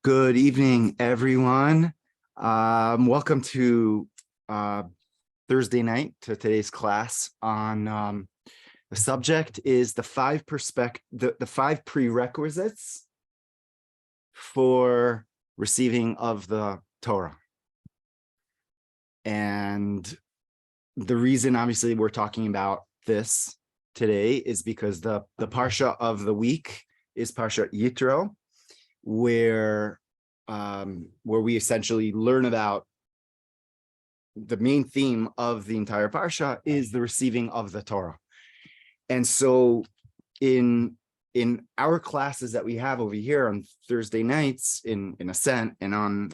Good evening, everyone. Welcome to Thursday night to today's class on the subject is the five prerequisites for receiving of the Torah. And the reason, obviously, we're talking about this today is because the parsha of the week is Parsha Yitro, where we essentially learn about the main theme of the entire parsha is the receiving of the Torah. And so in our classes that we have over here on Thursday nights in Ascent and on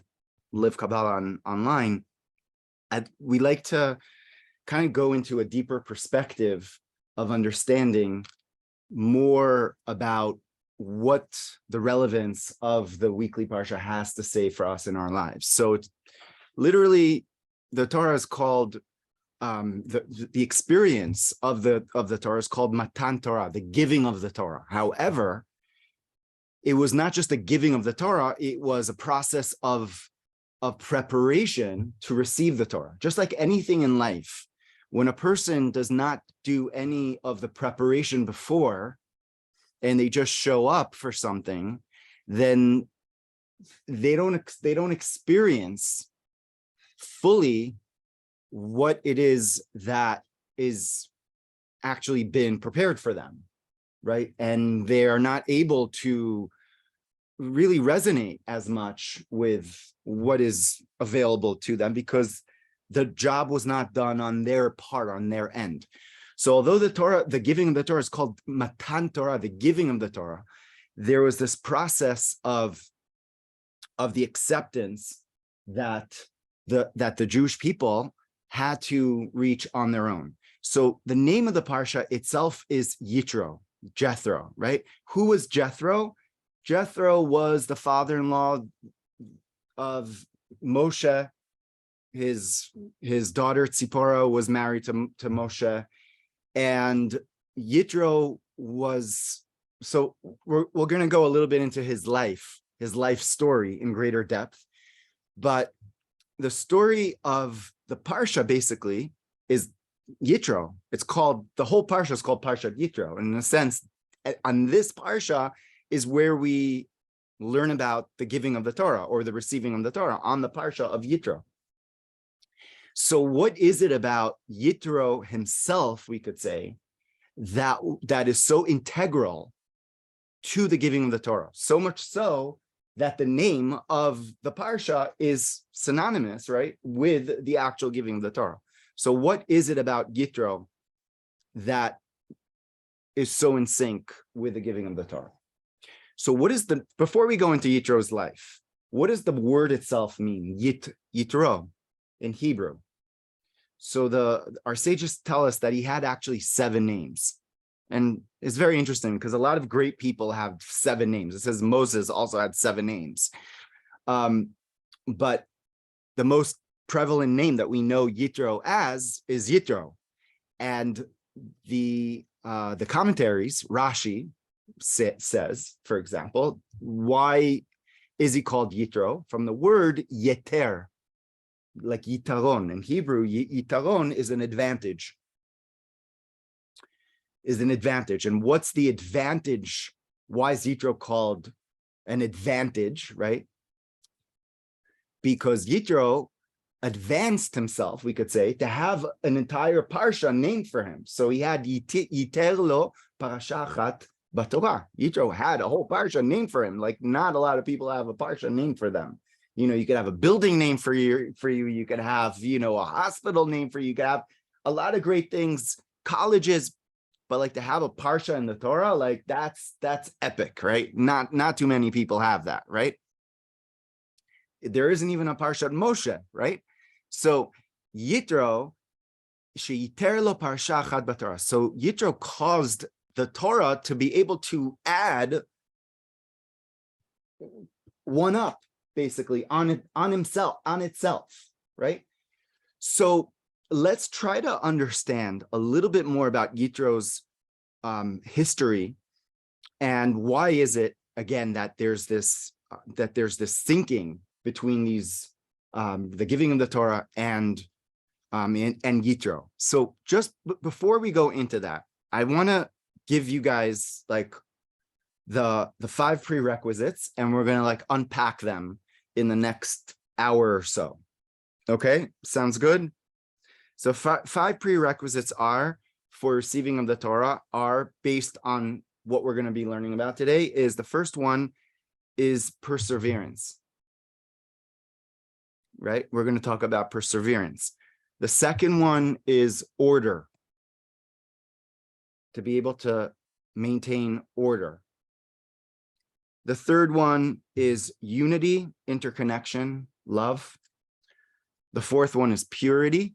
Live Kabbalah online, we like to kind of go into a deeper perspective of understanding more about what the relevance of the weekly parsha has to say for us in our lives. So literally, the Torah is called the experience of the Torah is called Matan Torah, the giving of the Torah. However, it was not just a giving of the Torah; it was a process of preparation to receive the Torah. Just like anything in life, when a person does not do any of the preparation before, and they just show up for something, then they don't experience fully what it is that is actually been prepared for them, right? And they are not able to really resonate as much with what is available to them because the job was not done on their part, on their end. So although the Torah, the giving of the Torah is called Matan Torah, the giving of the Torah, there was this process of the acceptance that the Jewish people had to reach on their own. So the name of the parsha itself is Yitro, Jethro, right? Who was Jethro? Jethro was the father-in-law of Moshe. His daughter Tzipporah was married to Moshe. And Yitro was, so we're going to go a little bit into his life story in greater depth. But the story of the parsha basically is Yitro. It's called, the whole parsha is called Parsha Yitro. And in a sense, on this parsha is where we learn about the giving of the Torah or the receiving of the Torah on the parsha of Yitro. So what is it about Yitro himself, we could say, that is so integral to the giving of the Torah? So much so that the name of the parsha is synonymous, right, with the actual giving of the Torah. So what is it about Yitro that is so in sync with the giving of the Torah? So before we go into Yitro's life, what does the word itself mean, Yitro, in Hebrew? So our sages tell us that he had actually 7 names. And it's very interesting because a lot of great people have 7 names. It says Moses also had 7 names. But the most prevalent name that we know Yitro as is Yitro. And the commentaries, Rashi says, for example, why is he called Yitro? From the word yeter, like yitaron. In Hebrew, yitaron is an advantage. And what's the advantage? Why is Yitro called an advantage, right? Because Yitro advanced himself, we could say, to have an entire parsha named for him. So he had yiter lo parasha achat b'Torah. Yitro had a whole parsha named for him. Like not a lot of people have a parsha named for them. You know, you could have a building name for you. You could have, a hospital name for you. You could have a lot of great things, colleges, but like to have a parsha in the Torah, like that's epic, right? Not too many people have that, right? There isn't even a parsha Moshe, right? So Yitro, she'yiter lo parsha achat b'Torah. So Yitro caused the Torah to be able to add one up, basically on itself, right? So let's try to understand a little bit more about Yitro's history and why is it, again, that there's this that there's this syncing between these, the giving of the Torah and Yitro. So just before we go into that, I want to give you guys like the 5 prerequisites, and we're going to like unpack them in the next hour or so. Okay, sounds good. So 5 prerequisites are for receiving of the Torah are based on what we're going to be learning about today. Is the first one is perseverance, right? We're going to talk about perseverance. The second one is order, to be able to maintain order. The third one is unity, interconnection, love. The fourth one is purity.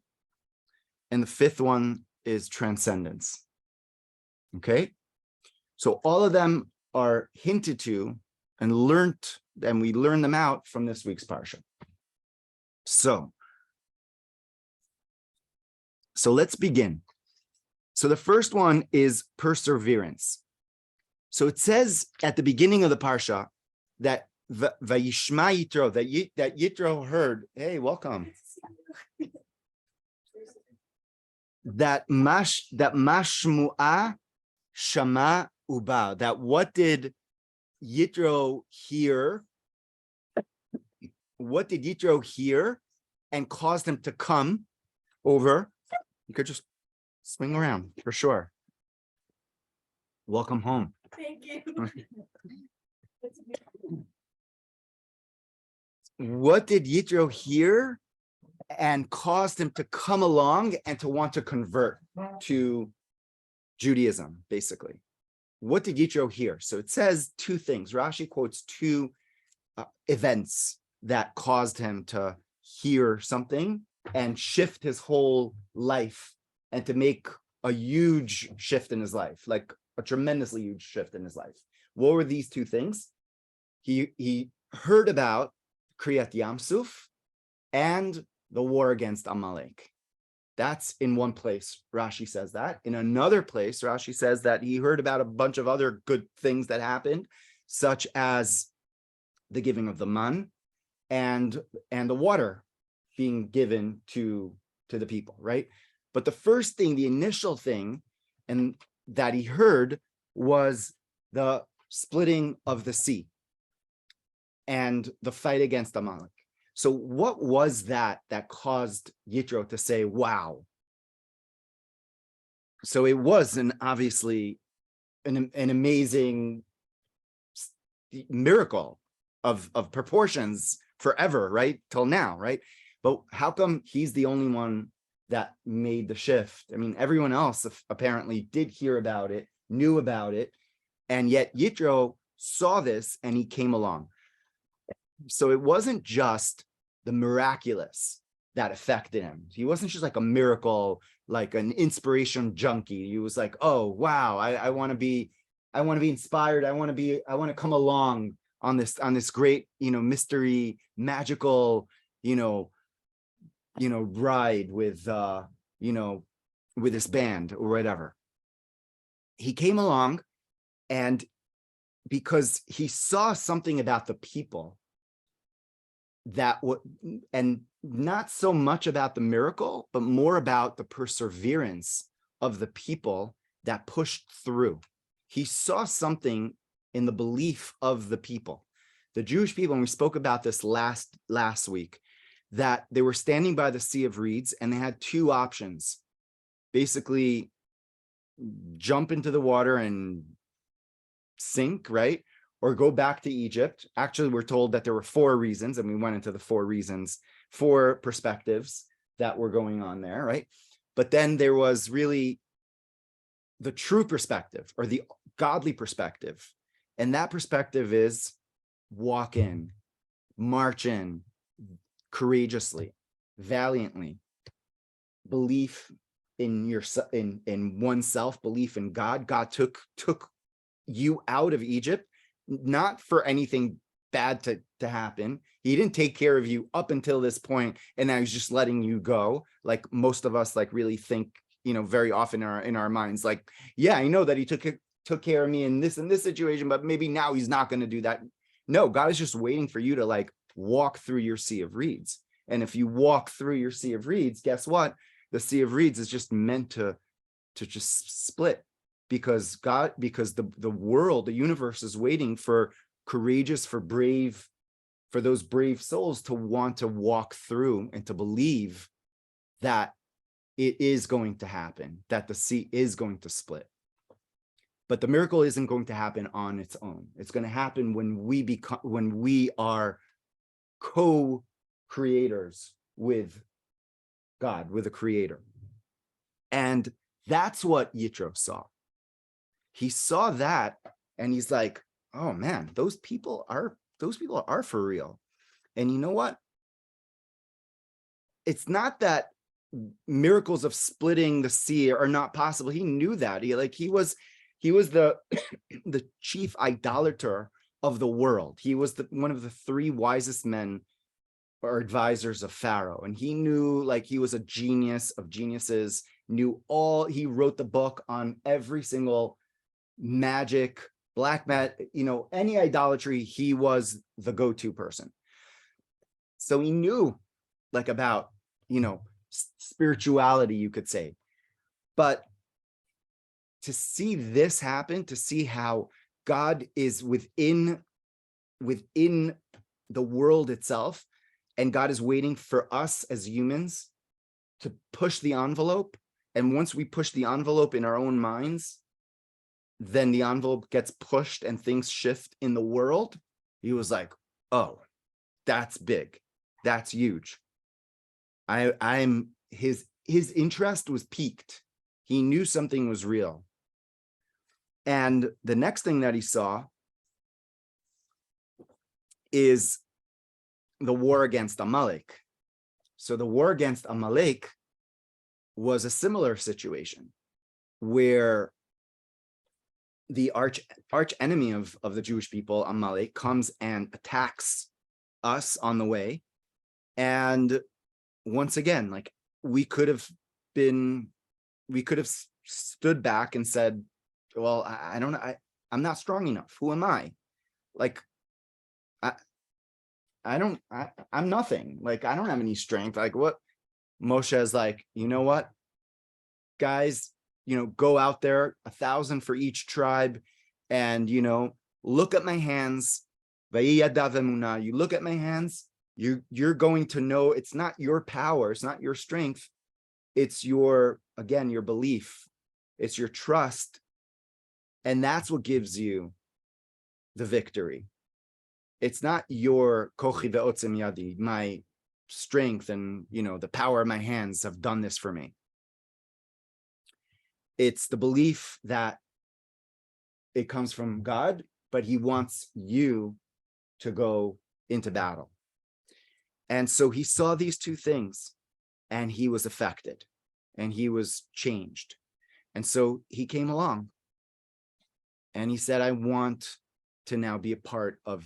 And the fifth one is transcendence. Okay? So all of them are hinted to and learned, and we learn them out from this week's parsha. So let's begin. So the first one is perseverance. So it says at the beginning of the parsha that Vayishma Yitro, that Yitro heard, hey, welcome. that mashmu'a shama uba, that what did Yitro hear? What did Yitro hear and caused him to come over? You could just swing around for sure. Welcome home. Thank you. What did Yitro hear and caused him to come along and to want to convert to Judaism, basically? What did Yitro hear? So it says 2 things. Rashi quotes 2 events that caused him to hear something and shift his whole life and to make a huge shift in his life, like a tremendously huge shift in his life. What were these 2 things? He heard about Kriyat Yamsuf and the war against Amalek. That's in one place, Rashi says that. In another place, Rashi says that he heard about a bunch of other good things that happened, such as the giving of the man and the water being given to the people, right? But the first thing, the initial thing, and that he heard was the splitting of the sea and the fight against Amalek. So what was that caused Yitro to say, wow? So it was obviously an amazing miracle of proportions forever, right? Till now, right? But how come he's the only one that made the shift? I mean, everyone else apparently did hear about it, knew about it, and yet Yitro saw this and he came along. So it wasn't just the miraculous that affected him. He wasn't just like a miracle, like an inspiration junkie. He was like, oh, wow, I want to be inspired. I want to come along on this great, mystery, magical, ride with, with this band or whatever. He came along, and because he saw something about the people and not so much about the miracle, but more about the perseverance of the people that pushed through. He saw something in the belief of the people, the Jewish people, and we spoke about this last week, that they were standing by the Sea of Reeds and they had 2 options. Basically, jump into the water and sink, right? Or go back to Egypt. Actually, we're told that there were 4 reasons, and we went into the 4 reasons, 4 perspectives that were going on there, right? But then there was really the true perspective, or the godly perspective. And that perspective is walk in, march in, courageously, valiantly, belief in in oneself, belief in God. God took you out of Egypt, not for anything bad to happen. He didn't take care of you up until this point, and now he's just letting you go. Like most of us like really think, very often in our minds, like, yeah, I know that he took care of me in this situation, but maybe now he's not going to do that. No, God is just waiting for you to like walk through your sea of reeds. And if you walk through your sea of reeds, guess what? The sea of reeds is just meant to just split, because the world, the universe is waiting for courageous, for those brave souls to want to walk through and to believe that it is going to happen, that the sea is going to split. But the miracle isn't going to happen on its own. It's going to happen when we are co-creators with God, with the creator. And that's what Yitro saw. He saw that and he's like, oh man, those people are for real. And you know what? It's not that miracles of splitting the sea are not possible. He knew that. He was the the chief idolater of the world. He was one of the three wisest men or advisors of Pharaoh. And he knew, like, he was a genius of geniuses, he wrote the book on every single magic, black magic, any idolatry. He was the go-to person. So he knew like about, spirituality, you could say. But to see this happen, to see how God is within the world itself, and God is waiting for us as humans to push the envelope. And once we push the envelope in our own minds, then the envelope gets pushed and things shift in the world. He was like, oh, that's big. That's huge. His interest was piqued. He knew something was real. And the next thing that he saw is the war against Amalek. So the war against Amalek was a similar situation where the arch enemy of the Jewish people, Amalek, comes and attacks us on the way. And once again, like, we could have stood back and said, well, I don't know, I'm not strong enough. Who am I? Like, I'm nothing. Like, I don't have any strength. Like, what? Moshe is like, you know what, guys, go out there, 1,000 for each tribe, and look at my hands. You look at my hands, you're going to know it's not your power, it's not your strength, it's your belief, it's your trust, and that's what gives you the victory. It's not your kochi ve'otzem yadi, my strength and the power of my hands have done this for me. It's the belief that it comes from God, but he wants you to go into battle. And so he saw these two things and he was affected and he was changed. And so he came along and he said, I want to now be a part of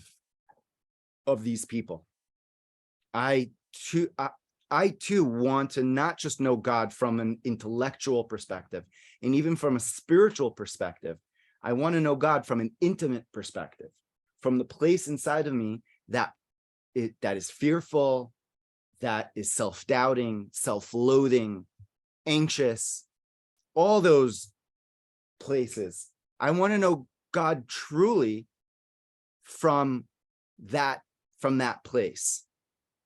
these people. I too want to not just know God from an intellectual perspective and even from a spiritual perspective. I want to know God from an intimate perspective, from the place inside of me that is fearful, that is self-doubting, self-loathing, anxious, all those places. I want to know God truly from that place,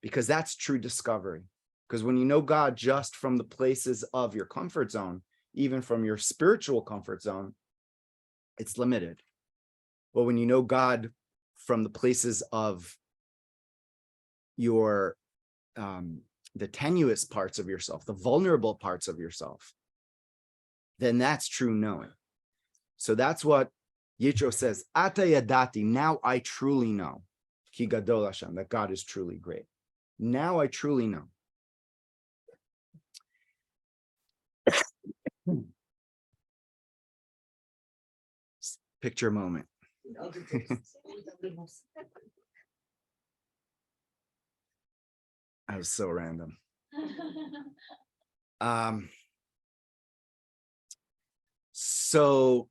because that's true discovery. Because when you know God just from the places of your comfort zone, even from your spiritual comfort zone, it's limited. But when you know God from the places of your the tenuous parts of yourself, the vulnerable parts of yourself, then that's true knowing. So that's what Yitro says, Ata yadati, now I truly know, ki gadol Hashem, that God is truly great. Now I truly know. Picture moment. That was so random. So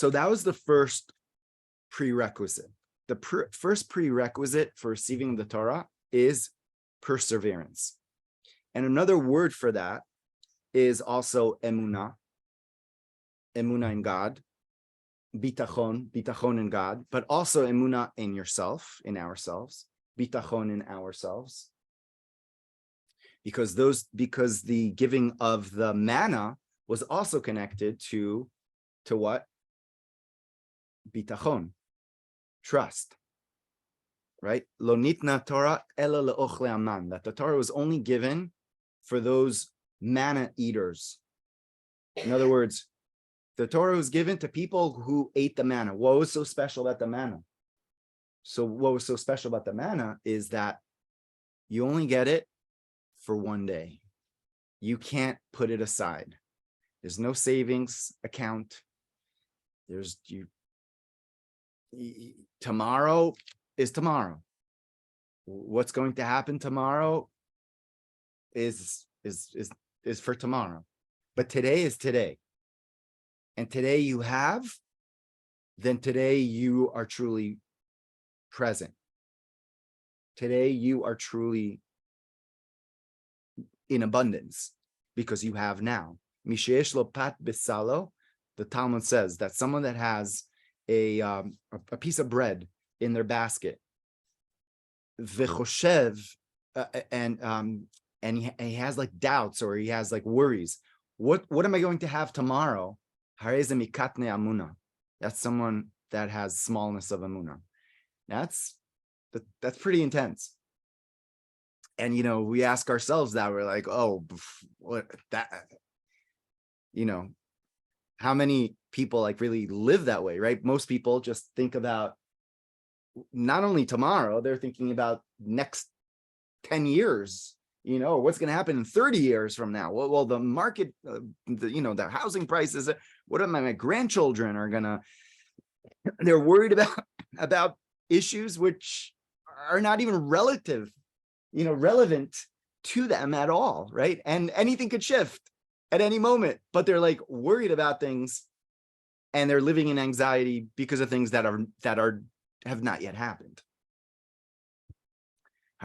that was the first prerequisite. first prerequisite for receiving the Torah is perseverance. And another word for that is also emunah in God, bitachon in God, but also emunah in yourself, in ourselves, bitachon in ourselves. Because the giving of the manna was also connected to what? Bitachon, trust, right? Lo nitna Torah ela le'ochle aman, that the Torah was only given for those manna eaters. In other words, the Torah was given to people who ate the manna. What was so special about the manna? So what was so special about the manna is that you only get it for one day. You can't put it aside. There's no savings account. Tomorrow is tomorrow. What's going to happen tomorrow is for tomorrow. But today is today. And today you have, then today you are truly present. Today you are truly in abundance because you have now. Misheyesh lo pat besalo, the Talmud says that someone that has a piece of bread in their basket, v'choshev, and he has like doubts or he has like worries. What am I going to have tomorrow? Hareze mikatne amuna. That's someone that has smallness of amuna. That's pretty intense. And we ask ourselves that, we're like, oh, what that, how many people like really live that way, right? Most people just think about not only tomorrow, they're thinking about next 10 years, what's going to happen in 30 years from now. Well, the market, the housing prices, what am my grandchildren are going to, they're worried about issues which are not even relevant to them at all, right? And anything could shift at any moment, but they're like worried about things and they're living in anxiety because of things that have not yet happened.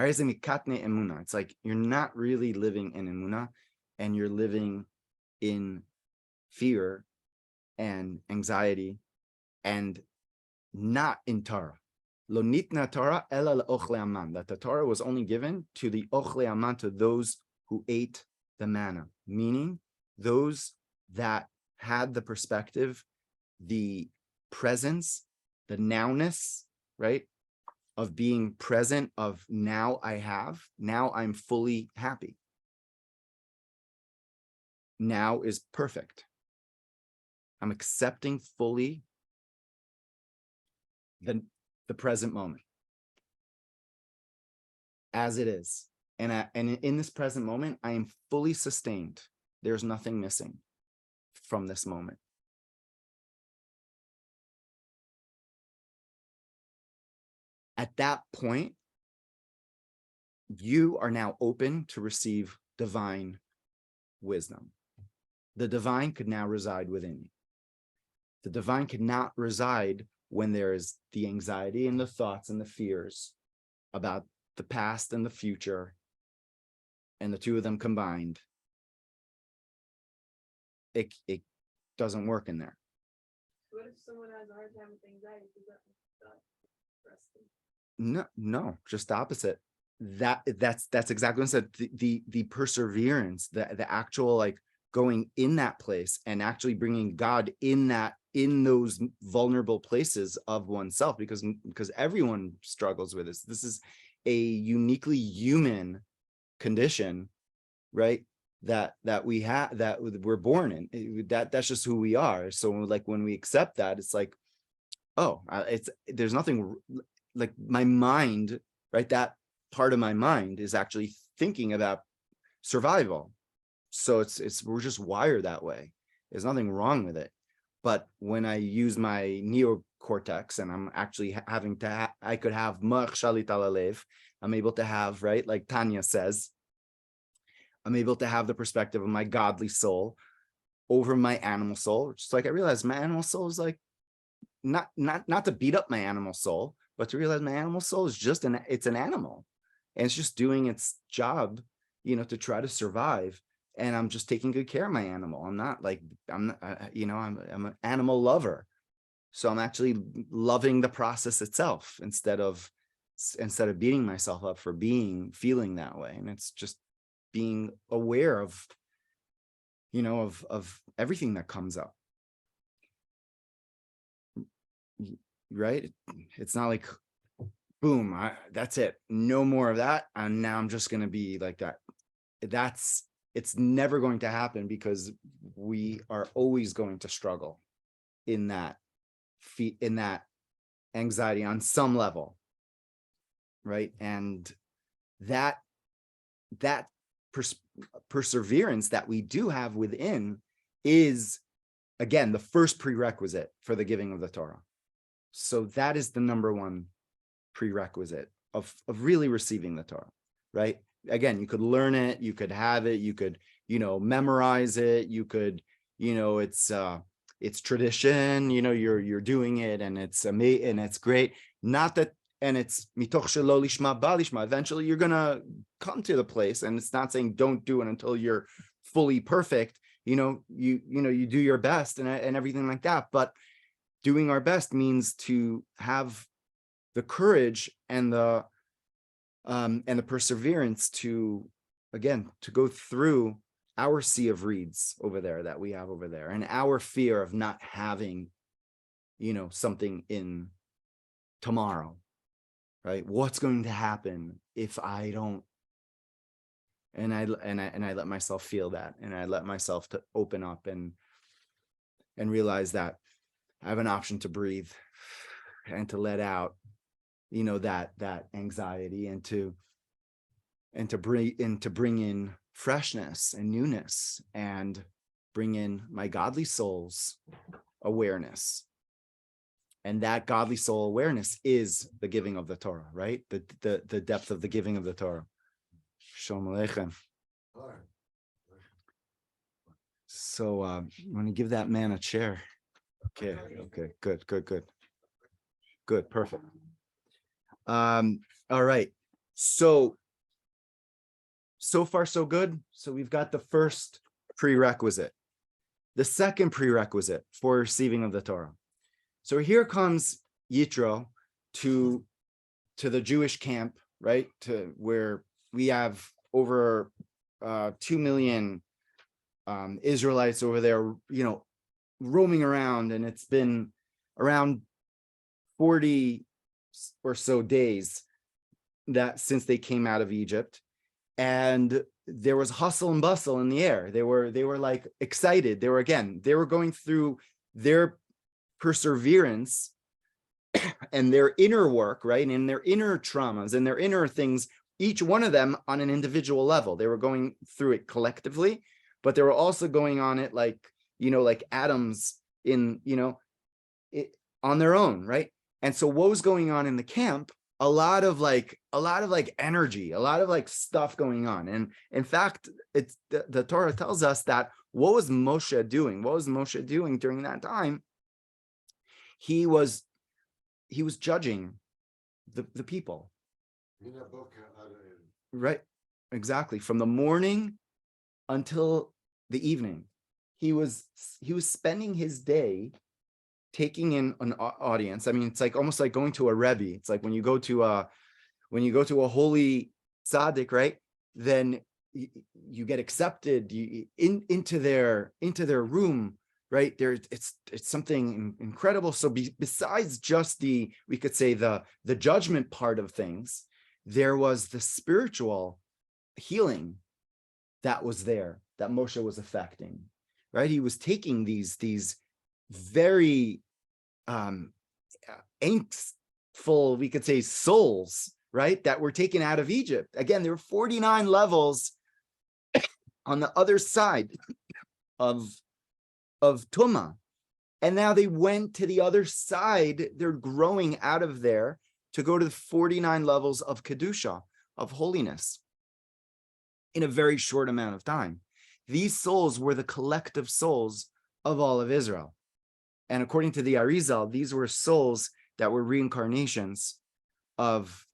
It's like you're not really living in emunah, and you're living in fear and anxiety and not in Torah. Lo nitna Torah ela le'ochle aman, that the Torah was only given to the ochle aman, to those who ate the manna, meaning those that had the perspective, the presence, the nowness, right, of being present, of now I'm fully happy. Now is perfect. I'm accepting fully the present moment as it is. And in this present moment, I am fully sustained. There's nothing missing from this moment. At that point, you are now open to receive divine wisdom. The divine could now reside within you. The divine cannot reside when there is the anxiety and the thoughts and the fears about the past and the future, and the two of them combined. It doesn't work in there. What if someone has a hard time with anxiety? Does that No, just the opposite. That's exactly what I said. The perseverance, the actual like going in that place and actually bringing God in those vulnerable places of oneself, because everyone struggles with this. This is a uniquely human condition, right? That we have, that we're born in. That's just who we are. So like when we accept that, it's like, oh, there's nothing like my mind, right? That part of my mind is actually thinking about survival. So we're just wired that way. There's nothing wrong with it. But when I use my neocortex and I'm actually I could have mach shalit alalev, I'm able to have, right, like Tanya says, I'm able to have the perspective of my godly soul over my animal soul. Just like I realized my animal soul is like not to beat up my animal soul, but to realize my animal soul is just it's an animal, and it's just doing its job, to try to survive. And I'm just taking good care of my animal. I'm not like, I'm an animal lover. So I'm actually loving the process itself instead of beating myself up for feeling that way. And it's just being aware of, of everything that comes up. Right? It's not like, boom, that's it. No more of that. And now I'm just going to be like that. It's never going to happen, because we are always going to struggle in that anxiety on some level. Right. And that perseverance that we do have within is, again, the first prerequisite for the giving of the Torah. So that is the number one prerequisite of really receiving the Torah, right? Again, you could learn it, you could have it, you could, memorize it, you could, it's tradition, you're doing it, and it's amazing, and it's great. Not that, and it's mitoch shelo lishma ba lishma. Eventually you're gonna come to the place, and it's not saying don't do it until you're fully perfect. You do your best and everything like that. But doing our best means to have the courage and the perseverance to go through our sea of reeds over there that we have over there, and our fear of not having, something in tomorrow, right? What's going to happen if I don't? And I let myself feel that, and I let myself to open up and realize that I have an option to breathe and to let out, that anxiety, and to bring in freshness and newness, and bring in my godly soul's awareness. And that godly soul awareness is the giving of the Torah, right? The depth of the giving of the Torah. Shalom Aleichem. So I'm going to give that man a chair. Okay, good, perfect. All right. So far, so good. So we've got the first prerequisite. The second prerequisite for receiving of the Torah. So here comes Yitro to the Jewish camp, right? To where we have over 2 million Israelites over there, roaming around, and it's been around 40 or so days that since they came out of Egypt, and there was hustle and bustle in the air. They were like excited. They were going through their perseverance and their inner work, right? And their inner traumas and their inner things, each one of them on an individual level. They were going through it collectively, but they were also going on it like atoms in, on their own, right? And so what was going on in the camp? A lot of energy, a lot of stuff going on. And in fact, it's the Torah tells us that what was Moshe doing? What was Moshe doing during that time? He was judging the people. Right, exactly. From the morning until the evening, he was spending his day taking in an audience. I mean, it's almost like going to a rebbe. It's like when you go to a holy tzaddik, right? Then you get accepted into their room, right? It's something incredible. So besides just we could say the judgment part of things, there was the spiritual healing that was there, that Moshe was affecting, right? He was taking these very angstful, we could say, souls, right, that were taken out of Egypt. Again, there were 49 levels on the other side of Tumah, and now they went to the other side. They're growing out of there to go to the 49 levels of Kedusha, of holiness, in a very short amount of time. These souls were the collective souls of all of Israel. And according to the Arizal, these were souls that were reincarnations of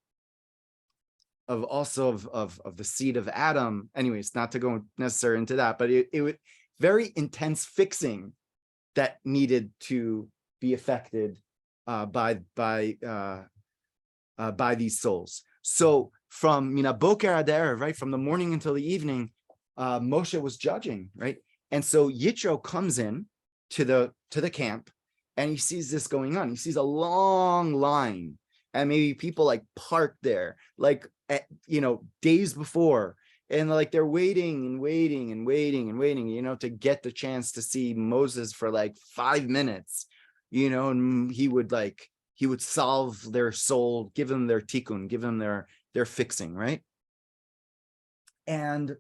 the seed of Adam. Anyways, not to go necessarily into that, but it was very intense fixing that needed to be affected by these souls. So from Boker ad Erev, right, from the morning until the evening, Moshe was judging, right? And so Yitro comes in to the camp, and he sees this going on. He sees a long line, and maybe people like parked there, like days before, and like they're waiting and waiting and waiting and waiting, to get the chance to see Moses for like 5 minutes, and he would solve their soul, give them their tikkun, give them their fixing, right? And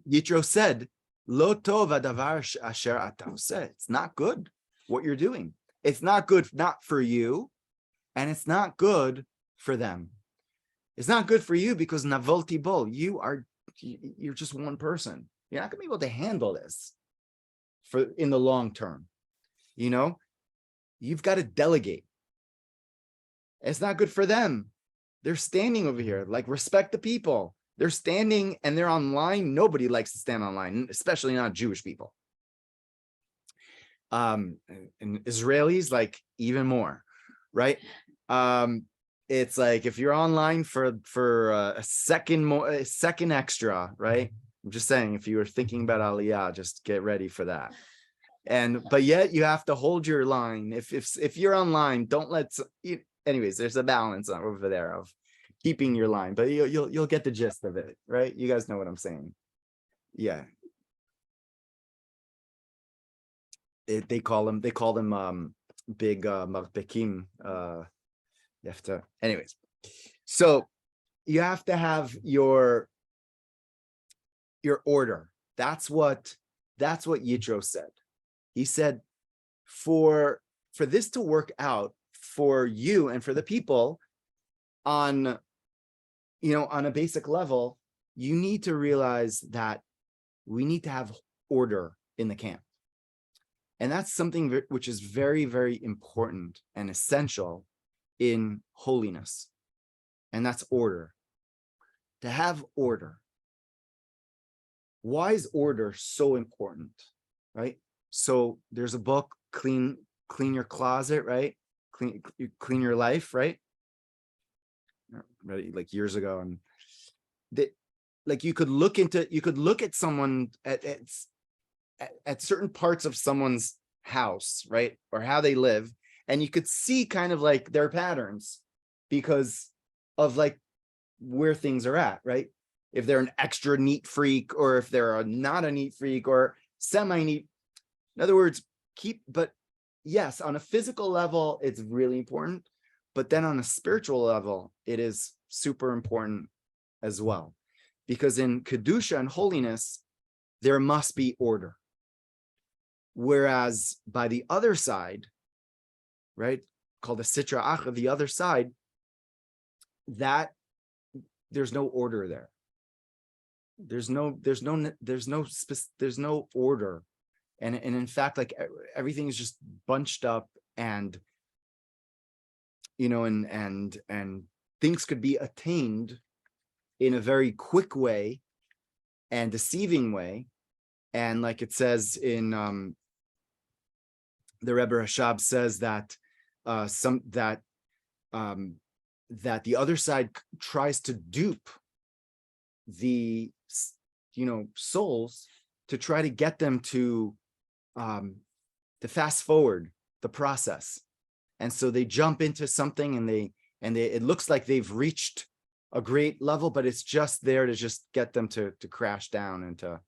Yitro said, Lo tov hadavar asher ata oseh. It's not good what you're doing. It's not good, not for you, and it's not good for them. It's not good for you because navolti bol, you're just one person. You're not gonna be able to handle this in the long term. You've got to delegate. It's not good for them. They're standing over here, like, respect the people. They're standing and they're online. Nobody likes to stand online, especially not Jewish people. And Israelis, like, even more, right? It's like if you're online for a second extra, right? I'm just saying, if you were thinking about Aliyah, just get ready for that. But yet you have to hold your line. If you're online, don't let. Anyways, there's a balance over there of keeping your line, but you'll get the gist of it, right? You guys know what I'm saying. Yeah. They call them big marpekim. You have to. Anyways, so you have to have your order. That's what Yitro said. He said, for this to work out for you and for the people on a basic level, you need to realize that we need to have order in the camp. And that's something which is very, very important and essential in holiness. And that's order. To have order. Why is order so important, right? So there's a book, clean your closet, right? Clean your life, right? Like years ago, and like you could look at someone at certain parts of someone's house, right, or how they live, and you could see kind of like their patterns because of like where things are at, right? If they're an extra neat freak, or if they're not a neat freak, or semi-neat. In other words, but yes, on a physical level, it's really important. But then on a spiritual level, it is super important as well. Because in Kedusha and holiness, there must be order. Whereas by the other side, right, called the Sitra Achra, the other side, that there's no order there. There's no order. And in fact, like, everything is just bunched up, and and things could be attained in a very quick way and deceiving way. And like it says in the Rebbe Rashab says that that the other side tries to dupe the souls to try to get them to fast forward the process. And so they jump into something, and they it looks like they've reached a great level, but it's just there to just get them to crash down into,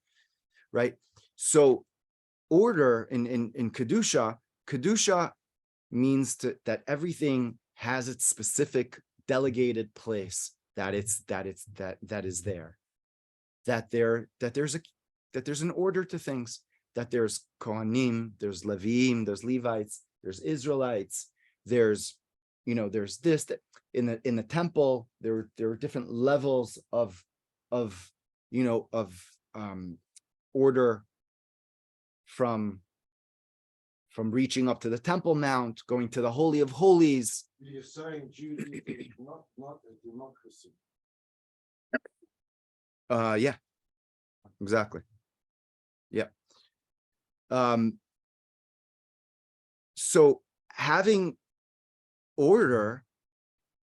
right? So order in Kedusha means that everything has its specific delegated place, that is there, that there's an order to things, that there's Kohanim, there's Leviim, there's Levites, there's Israelites, there's this, that in the temple there are different levels of order from from reaching up to the Temple Mount, going to the Holy of Holies. You're saying Judaism is not a democracy. Yeah, exactly. Yeah. So having order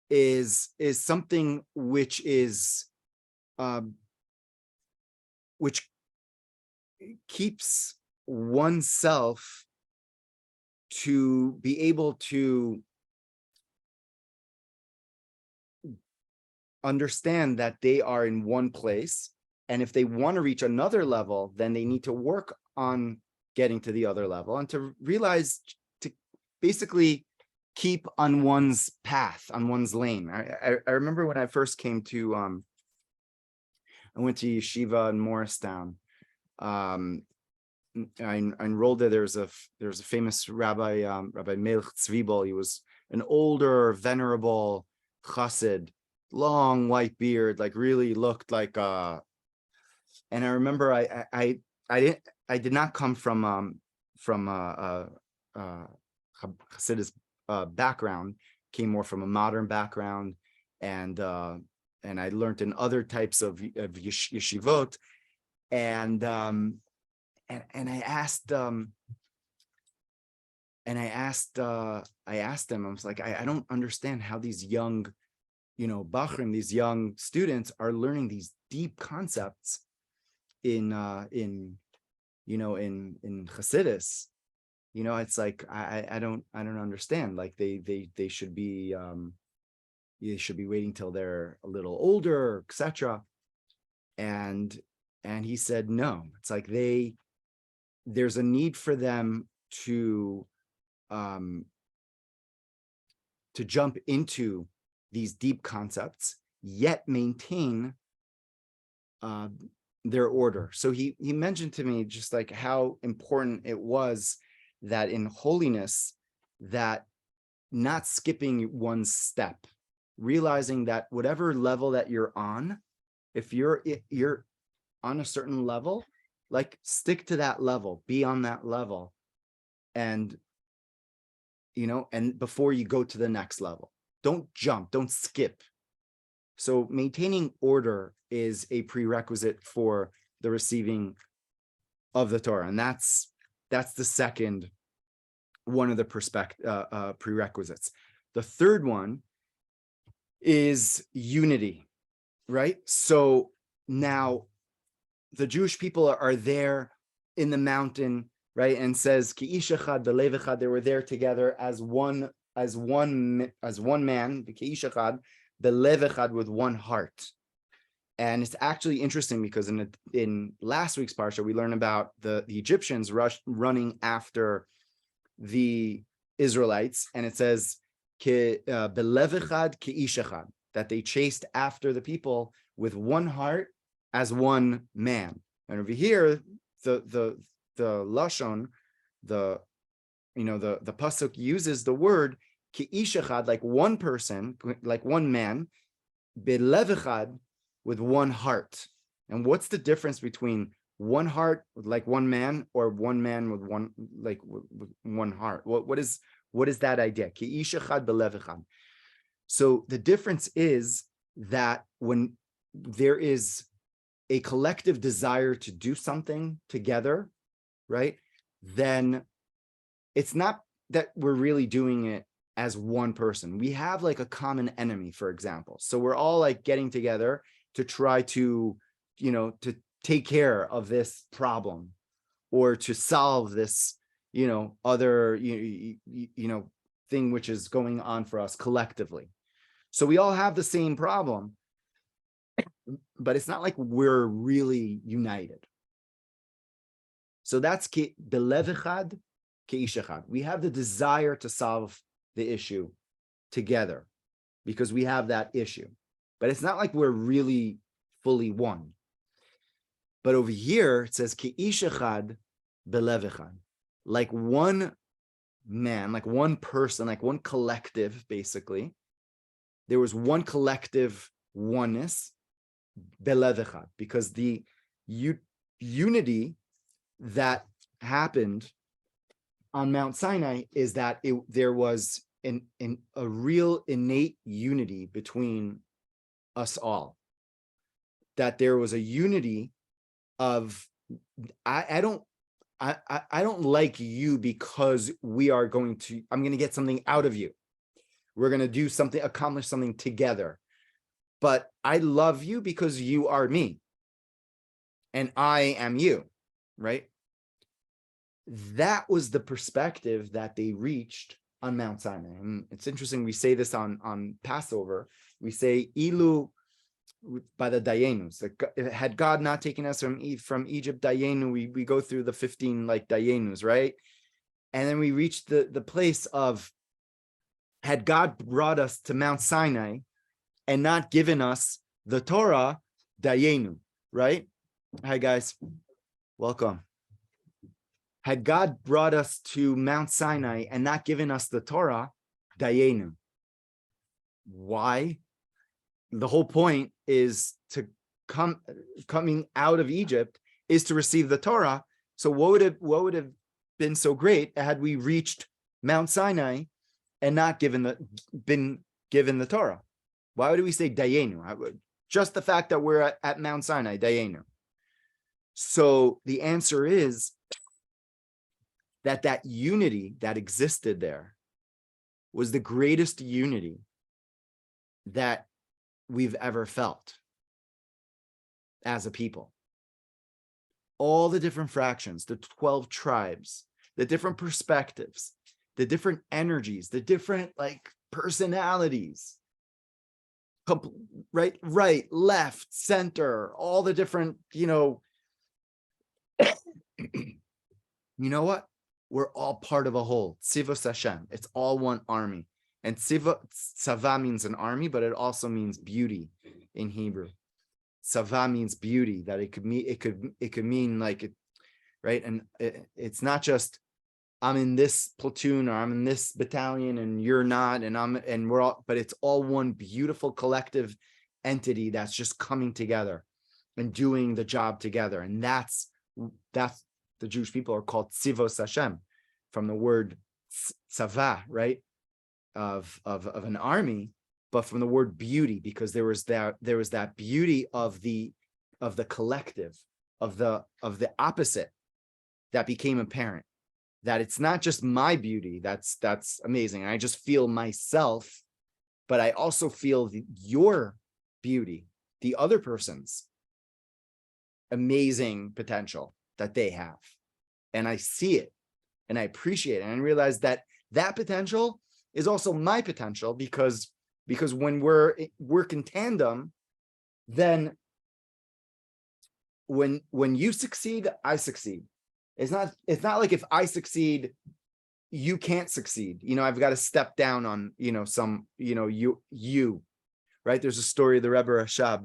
is something which is which keeps oneself to be able to understand that they are in one place, and if they want to reach another level, then they need to work on getting to the other level, and to realize, to basically keep on one's path, on one's lane. I remember when I first came to I went to yeshiva in Morristown. I enrolled there. There's a famous rabbi, Rabbi Melch Tzvibel. He was an older, venerable chassid, long white beard, like really looked like and I remember I did not come from Hasidus background, came more from a modern background, and I learned in other types of yeshivot, and I asked him, I was like, I don't understand how these young, Bachrim, these young students are learning these deep concepts in Hasidus. It's like, I don't understand. Like they should be waiting till they're a little older, etc. And he said, no, it's like there's a need for them to jump into these deep concepts, yet maintain their order. So he mentioned to me just like how important it was that in holiness, that not skipping one step, realizing that whatever level that you're on, if you're on a certain level, like stick to that level, be on that level, and and before you go to the next level, don't jump, don't skip. So maintaining order is a prerequisite for the receiving of the Torah, and that's the second one of the prerequisites. The third one is unity, right? So now the Jewish people are there in the mountain, right? And says ki ish echad belev echad, they were there together as one man, ki ish echad belev echad, with one heart. And it's actually interesting because in last week's parsha we learned about the Egyptians running after the Israelites, and it says belev echad ki ish echad, that they chased after the people with one heart as one man. And over here, the lashon, the pasuk uses the word ki ish echad, like one person, like one man, belev echad, with one heart. And what's the difference between one heart with like one man, or one man with one, like with one heart? What is that idea? Ki ish echad belev echad. So the difference is that when there is a collective desire to do something together, right, then it's not that we're really doing it as one person. We have like a common enemy, for example. So we're all like getting together to try to, to take care of this problem, or to solve this, other, thing which is going on for us collectively. So we all have the same problem, but it's not like we're really united. So that's belev echad ki ish echad. We have the desire to solve the issue together because we have that issue, but it's not like we're really fully one. But over here it says ki ish echad belev echad, like one man, like one person, like one collective. Basically, there was one collective oneness, belev echad, because the unity that happened on Mount Sinai is that there was a real innate unity between us all. That there was a unity of I don't like you because I'm going to get something out of you. We're going to do something, accomplish something together. But I love you because you are me and I am you, right? That was the perspective that they reached on Mount Sinai. And it's interesting, we say this on Passover. We say, Ilu, by the Dayenus. Had God not taken us from Egypt, Dayenu, we go through the 15 like Dayenus, right? And then we reach the place of, had God brought us to Mount Sinai and not given us the Torah, Dayenu, right? Hi guys, welcome. Had God brought us to Mount Sinai and not given us the Torah, Dayenu. Why? The whole point is to coming out of Egypt is to receive the Torah. So what would have been so great had we reached Mount Sinai and not been given the Torah? Why would we say Dayenu? Just the fact that we're at Mount Sinai, Dayenu. So the answer is that unity that existed there was the greatest unity that we've ever felt as a people. All the different fractions, the 12 tribes, the different perspectives, the different energies, the different like personalities, right, left, center, all the different, you know what? We're all part of a whole. Tzivos Hashem. It's all one army. And Tzava means an army, but it also means beauty in Hebrew. Tzava means beauty. That it could mean like it, right? And it's not just I'm in this platoon or I'm in this battalion and you're not, and we're all, but it's all one beautiful collective entity that's just coming together and doing the job together. And that's the Jewish people are called Tzivos Hashem, from the word tzava, right? Of an army, but from the word beauty, because there was that beauty of the collective, of the opposite that became apparent. That it's not just my beauty that's amazing. I just feel myself, but I also feel your beauty, the other person's amazing potential that they have. And I see it and I appreciate it. And I realize that potential is also my potential, because when we're in tandem, then when you succeed, I succeed. It's not like if I succeed, you can't succeed. I've got to step down on, some, you, right? There's a story of the Rebbe Rashab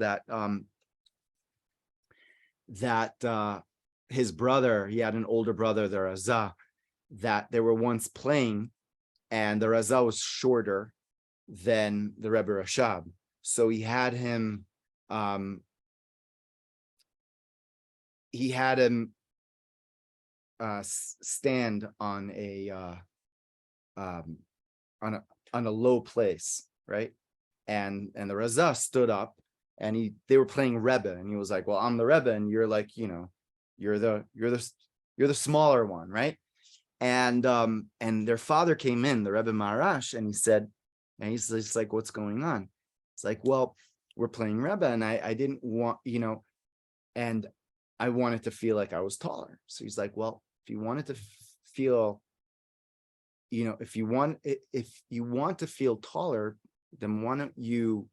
that his brother, he had an older brother, the Razah, that they were once playing, and the Razah was shorter than the Rebbe Rashab. So he had him stand on a low place, right? And the Razah stood up, and they were playing Rebbe, and he was like, well, I'm the Rebbe, and you're like, you're the smaller one, right? And their father came in, the Rebbe Maharash, and he said, and he's just like, what's going on? It's like, well, we're playing Rebbe, and I didn't want, and I wanted to feel like I was taller. So he's like, well, if you wanted to feel, if you want to feel taller, then why don't you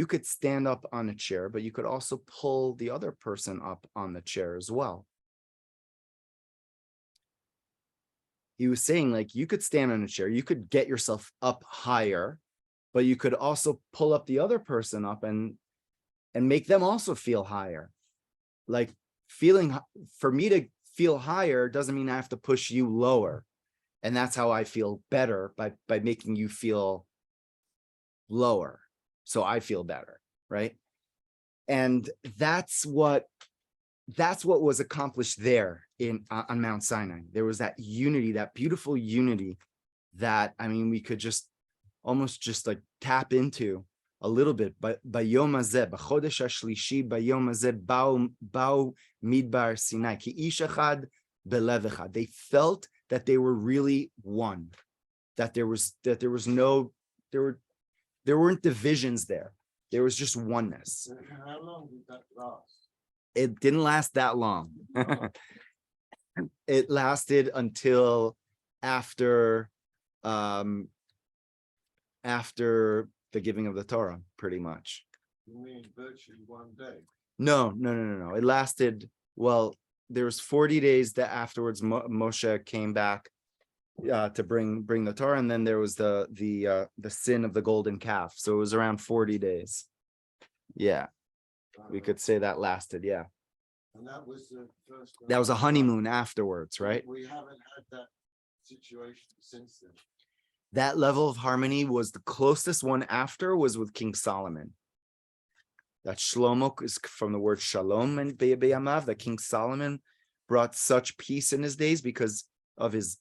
could stand up on a chair, but you could also pull the other person up on the chair as well. He was saying, like, you could stand on a chair, you could get yourself up higher, but you could also pull up the other person up and make them also feel higher. Like, for me to feel higher doesn't mean I have to push you lower. And that's how I feel better, by making you feel lower. So I feel better, right? And that's what that's what was accomplished there on Mount Sinai. There was that unity, that beautiful unity that, I mean, we could just almost just like tap into a little bit. But Bayom Hazeh, B'chodesh HaShlishi, Bayom Hazeh, Ba'u Midbar Sinai, Ki Ish Echad Belev Echad. They felt that they were really one, that there weren't divisions there. There was just oneness. How long did that last? It didn't last that long. It lasted until after the giving of the Torah, pretty much. You mean virtually one day? No. It lasted, well, there was 40 days that afterwards Moshe came back to bring the Torah, and then there was the sin of the golden calf. So it was around 40 days. Yeah, we could say that lasted, yeah. And that was the first. That was a honeymoon afterwards, right? We haven't had that situation since then. That level of harmony was the closest one after was with King Solomon. That Shlomo is from the word shalom and beyamav, that King Solomon brought such peace in his days because of his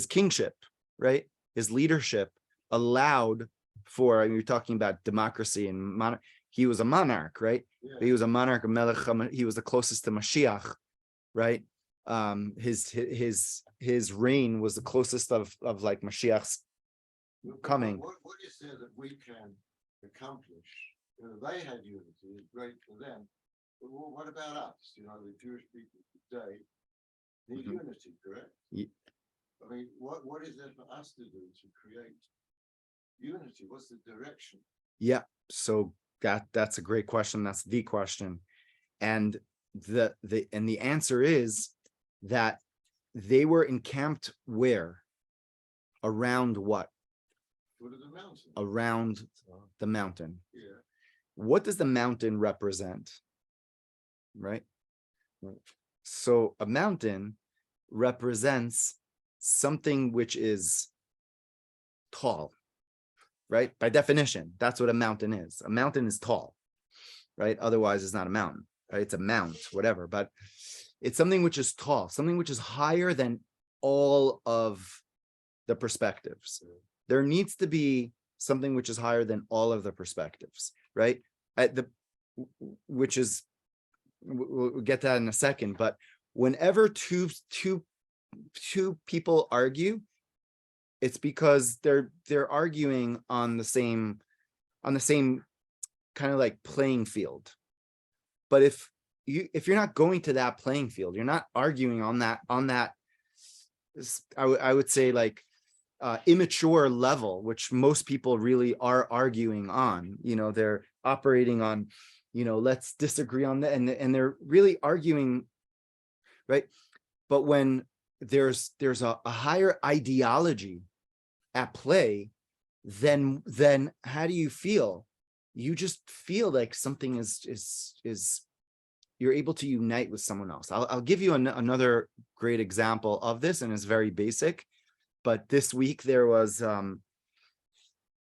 kingship, right? His leadership allowed for, I mean, you're talking about democracy and he was a monarch, right? Yeah. He was a monarch, a melech, he was the closest to Mashiach, right? His reign was the closest of like Mashiach's coming. What is there that we can accomplish? You know, they had unity, it's great for them. But what about us? You know, the Jewish people today need unity, correct? Yeah. I mean, what is there for us to do to create unity? What's the direction? Yeah, so that's a great question. That's the question. And the answer is that they were encamped where? Around what? Foot of the mountain. Around the mountain. Yeah. What does the mountain represent? Right? So a mountain represents something which is tall, right? By definition, that's what a mountain is. A mountain is tall, right? Otherwise, it's not a mountain, right? It's a mount, whatever, but it's something which is tall, something which is higher than all of the perspectives. There needs to be something which is higher than all of the perspectives, right? We'll get to that in a second, but whenever two people argue, it's because they're arguing on the same kind of like playing field. But if you're not going to that playing field, you're not arguing on that I would say like immature level, which most people really are arguing on. You know, they're operating on, you know, let's disagree on that, and they're really arguing, right? But when there's a higher ideology at play, then how do you feel? You just feel like something is you're able to unite with someone else. I'll give you another great example of this, and it's very basic. But this week there was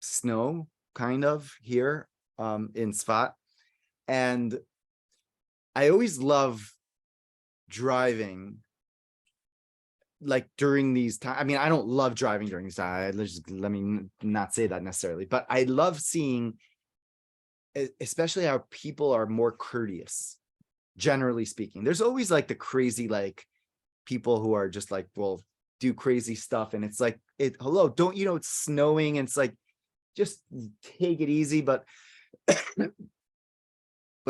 snow kind of here in Sfat, and I always love driving like during these times. I mean, I don't love driving during these times. Let me not say that necessarily, but I love seeing, especially how people are more courteous, generally speaking. There's always like the crazy, like people who are just like, well, do crazy stuff. And it's like, hello, don't, you know, it's snowing. And it's like, just take it easy. But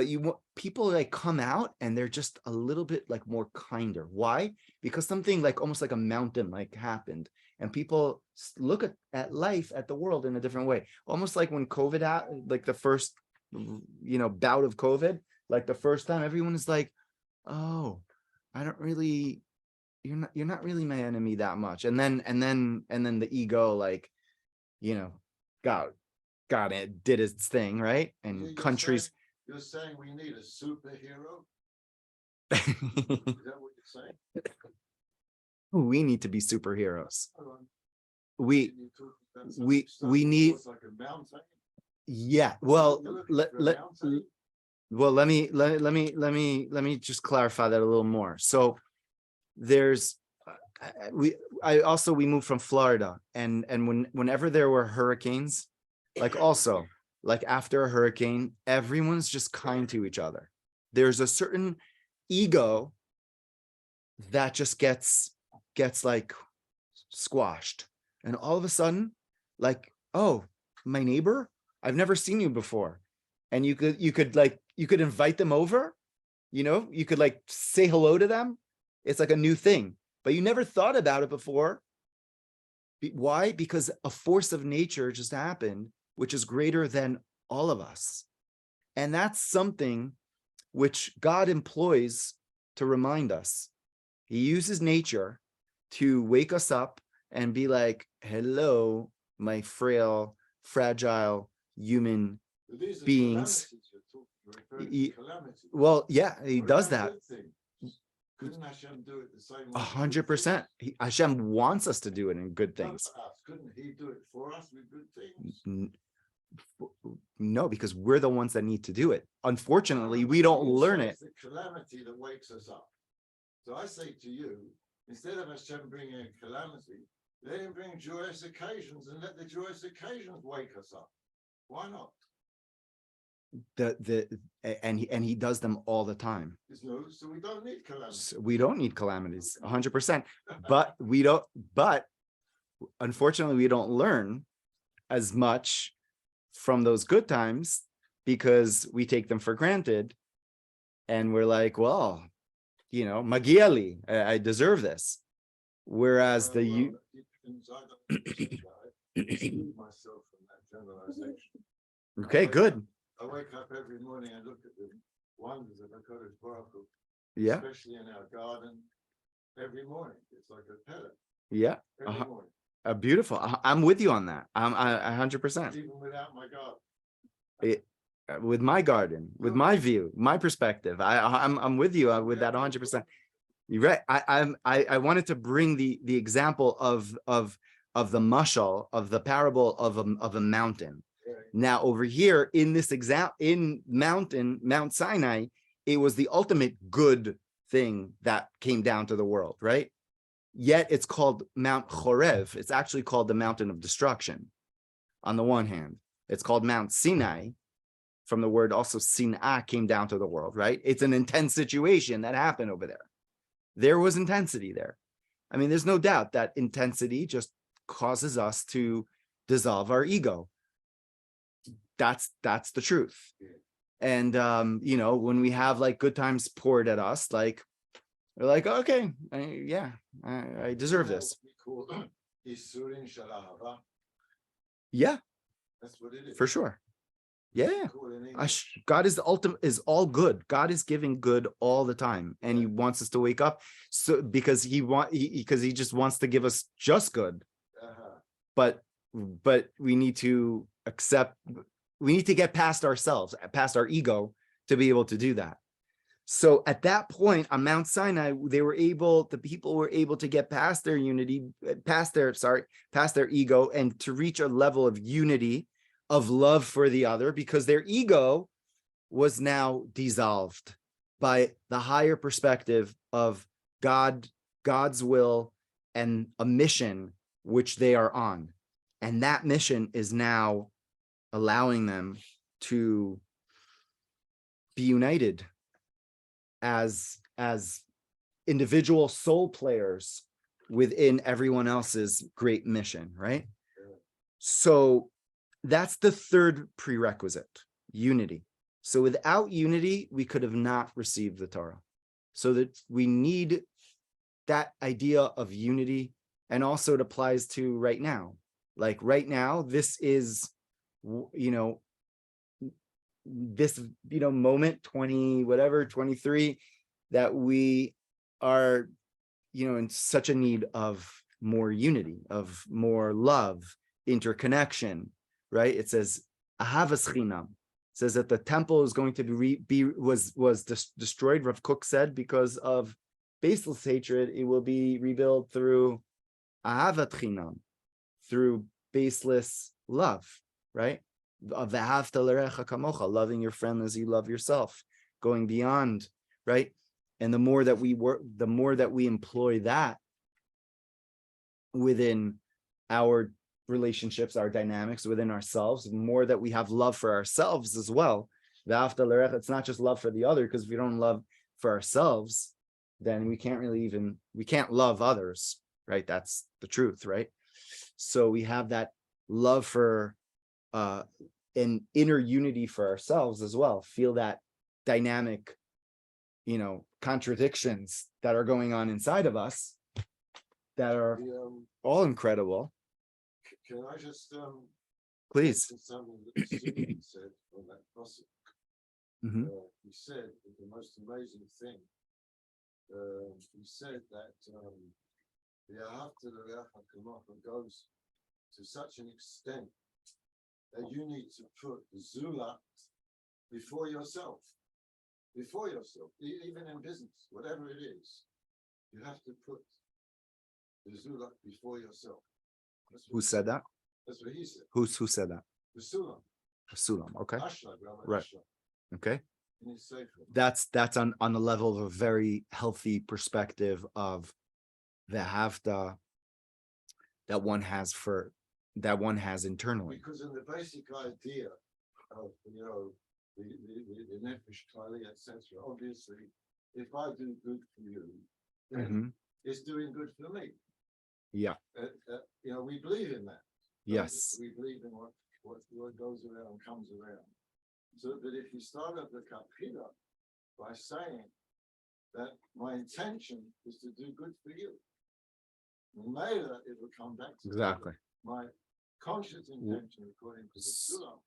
you want people like come out and they're just a little bit like more kinder. Why? Because something like almost like a mountain like happened, and people look at life, at the world in a different way. Almost like when COVID like the first, you know, bout of COVID, like the first time, everyone is like, oh, I don't really, you're not really my enemy that much. And then the ego, like, you know, got it, did its thing, right? And countries. You're saying we need a superhero? Is that what you're saying? We need to be superheroes. We need, like a mountain. yeah, well, Well, let me just clarify that a little more. So there's we moved from Florida, and whenever there were hurricanes, like after a hurricane, everyone's just kind to each other. There's a certain ego that just gets like squashed, and all of a sudden, like, oh, my neighbor, I've never seen you before, and you could invite them over, you could like say hello to them. It's like a new thing, but you never thought about it before. Why? Because a force of nature just happened, which is greater than all of us. And that's something which God employs to remind us. He uses nature to wake us up and be like, hello, my frail, fragile human But these are beings. calamities you're referring to, calamities. Well, yeah, he What does about that. good things? Couldn't Hashem do it the same way? 100%. Hashem wants us to do it in good things. Couldn't he do it for us with good things? No, because we're the ones that need to do it. Unfortunately, we don't learn it. It's the calamity that wakes us up. So I say to you, instead of Hashem bringing a calamity, let him bring joyous occasions and let the joyous occasions wake us up. Why not? And he does them all the time. So we don't need calamities. So we don't need calamities, 100%. But unfortunately, we don't learn as much from those good times because we take them for granted, and we're like, well, magia li, I deserve this. Whereas Excuse myself from that generalization. okay, good. I wake up every morning and look at the wonders of HaKadosh Baruch Hu, Yeah, especially in our garden. Every morning, it's like a pellet. yeah, Every morning, beautiful. I'm with you on that. I 100%. even without my garden. With my garden, with my view, my perspective, I'm with you with that 100%. You're right. I wanted to bring the example of the mashal, of the parable of a mountain. Now over here in this in Mount Sinai, it was the ultimate good thing that came down to the world, right? Yet it's called Mount Chorev. It's actually called the mountain of destruction. On the one hand, it's called Mount Sinai, from the word also Sinah, came down to the world, right? It's an intense situation that happened over there. There was intensity there. I mean, there's no doubt that intensity just causes us to dissolve our ego. That's the truth. And when we have like good times poured at us, like we're like, okay, I deserve this. Yeah, That's what it is. for sure. Yeah, God is the ultimate, is all good. God is giving good all the time, and he wants us to wake up. So because he just wants to give us just good. But we need to accept, we need to get past ourselves, past our ego, to be able to do that. So at that point on Mount Sinai, the people were able to get past their unity, past their ego, and to reach a level of unity, of love for the other, because their ego was now dissolved by the higher perspective of God's will and a mission which they are on. And that mission is now allowing them to be united as individual soul players within everyone else's great mission, right? So that's the third prerequisite, unity. So without unity, we could have not received the Torah. So that we need that idea of unity, and also it applies to right now. Like right now, this is, this, moment 23, that we are, in such a need of more unity, of more love, interconnection, right? It says, Ahavas Chinam. It says that the temple is going to was destroyed, Rav Kook said, because of baseless hatred. It will be rebuilt through Ahavat Chinam, through baseless love, right? V'ahavta l'recha kamocha, loving your friend as you love yourself, going beyond, right? And the more that we work, the more that we employ that within our relationships, our dynamics within ourselves, the more that we have love for ourselves as well. V'ahavta l'recha, it's not just love for the other, because if we don't love for ourselves, then we can't love others, right? That's the truth, right? So we have that love for an inner unity for ourselves as well, feel that dynamic, contradictions that are going on inside of us that are all incredible. Can I just Please. mention something that Susan said on that gossip? Mhm. He said that the most amazing thing. He said that the Ahavta l'recha kamocha goes to such an extent that you need to put the zula before yourself. Before yourself, even in business, whatever it is, you have to put the zula before yourself. Who said that? That's what he said. Who said that? The sulam. Sulam. Okay. Ashlag, Rabbi Right. Ashlag, Okay. in his sefer. That's on the level of a very healthy perspective of the hafta that one has internally. Because in the basic idea of the nefesh klali, etc. Obviously, if I do good for you, then Mhm. it's doing good for me. Yeah. We believe in that. Yes. We believe in what goes around comes around. So that if you start up the kapila by saying that my intention is to do good for you, later it will come back to Exactly. my conscious intention, according to the Sulam,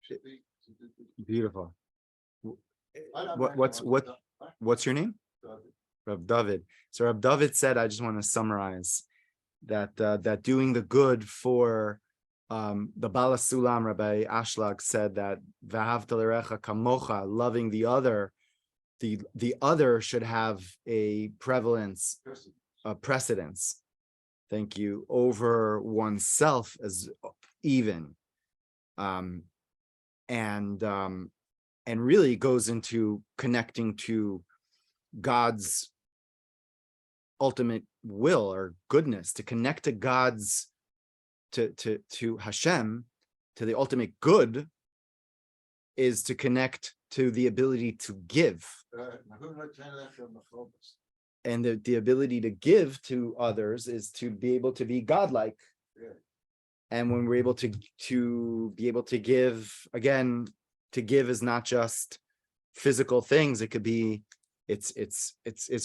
should be to do good. Beautiful. I don't What's your name? David. Rab David. So Rab David said, I just want to summarize that doing the good for the Bala Sulam, Rabbi Ashlag said that V'ahavta l'recha kamocha, loving the other, the other should have a prevalence, a precedence. Thank you, over oneself as even. And really goes into connecting to God's ultimate will or goodness, to connect to God's to Hashem, to the ultimate good, is to connect to the ability to give. And the ability to give to others is to be able to be godlike. Yeah. And when we're able to be able to give, again, to give is not just physical things. It could be, it's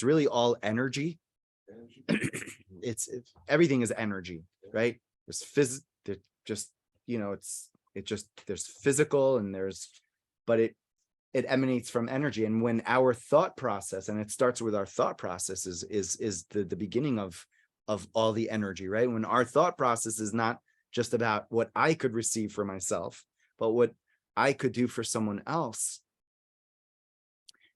really all energy. It's everything is energy, right? There's there's physical and but it emanates from energy. And when our thought process, and it starts with our thought process, is the beginning of all the energy, right? When our thought process is not just about what I could receive for myself, but what I could do for someone else,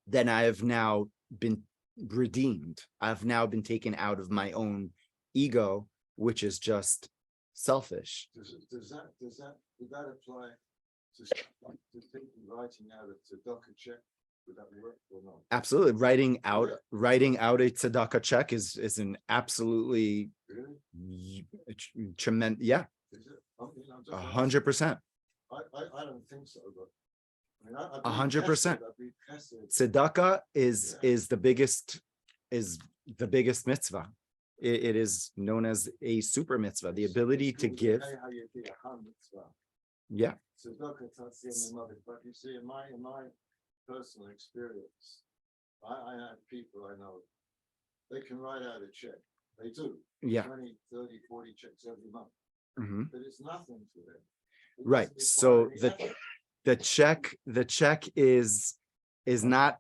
then I have now been redeemed. I've now been taken out of my own ego, which is just selfish. Does that apply to people writing out a tzedakah check? Would that work or not? Absolutely. Writing out a tzedakah check is an absolutely tremendous. Yeah. 100%. I don't think so, but 100%. Tzedakah is the biggest mitzvah. It is known as a super mitzvah, the ability to give. Yeah. But you see, in my personal experience, I have people I know, they can write out a check. They do. Yeah. 20, 30, 40 checks every month. Mhm. But it's nothing to them. Right. So the check is not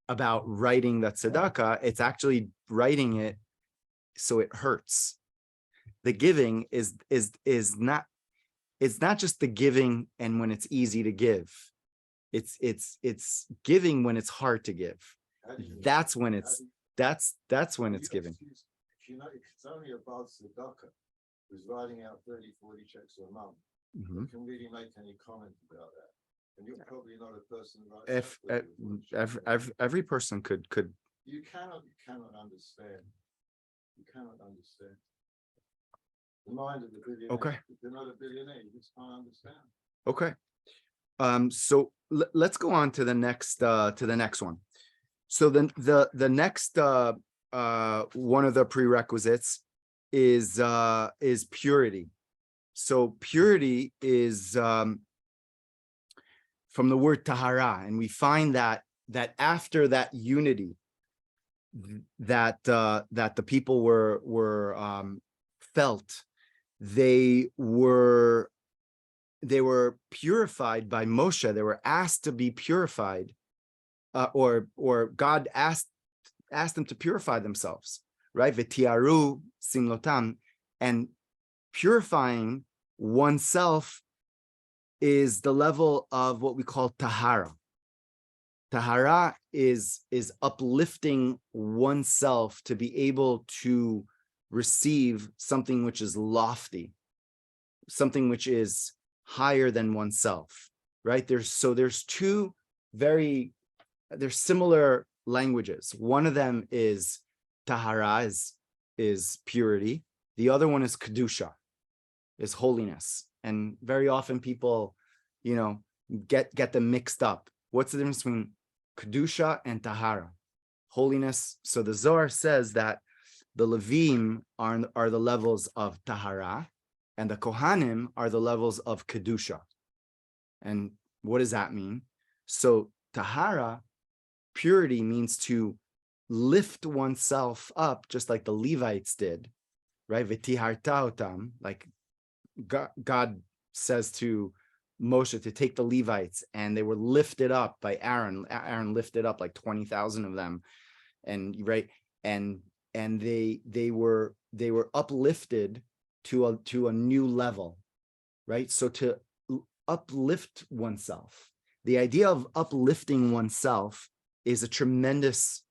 about writing the tzedakah. It's actually writing it so it hurts. The giving is not, it's not just the giving and when it's easy to give. It's giving when it's hard to give. That's when it's giving. It's only about tzedakah who's writing out 30, 40 checks a month. Mhm. can really make any comment about that. And you're probably not a person like If that, every person could you cannot understand. You cannot understand. The mind of the billionaire. Okay. If you're not a billionaire, you just can't understand. Okay. So let's go on to the next one. So then the next one of the prerequisites is purity. So purity is from the word tahara, and we find that after that unity that the people were felt, they were purified by Moshe. They were asked to be purified, or God asked them to purify themselves, right? V'tiaru simlotam, and purifying oneself is the level of what we call tahara. Tahara is uplifting oneself to be able to receive something which is lofty, something which is higher than oneself, right? There's two there's similar languages. One of them is tahara, is purity. The other one is kedusha, is holiness. And very often people, get them mixed up. What's the difference between kedusha and tahara? Holiness. So the Zohar says that the Levim are the levels of tahara, and the Kohanim are the levels of kedusha. And what does that mean? So tahara, purity, means to lift oneself up, just like the Levites did, right? V'tiharta otam, like God says to Moshe to take the Levites, and they were lifted up by Aaron. Aaron lifted up like 20,000 of them, and right, and they were uplifted to a new level, right? So to uplift oneself, the idea of uplifting oneself is a tremendous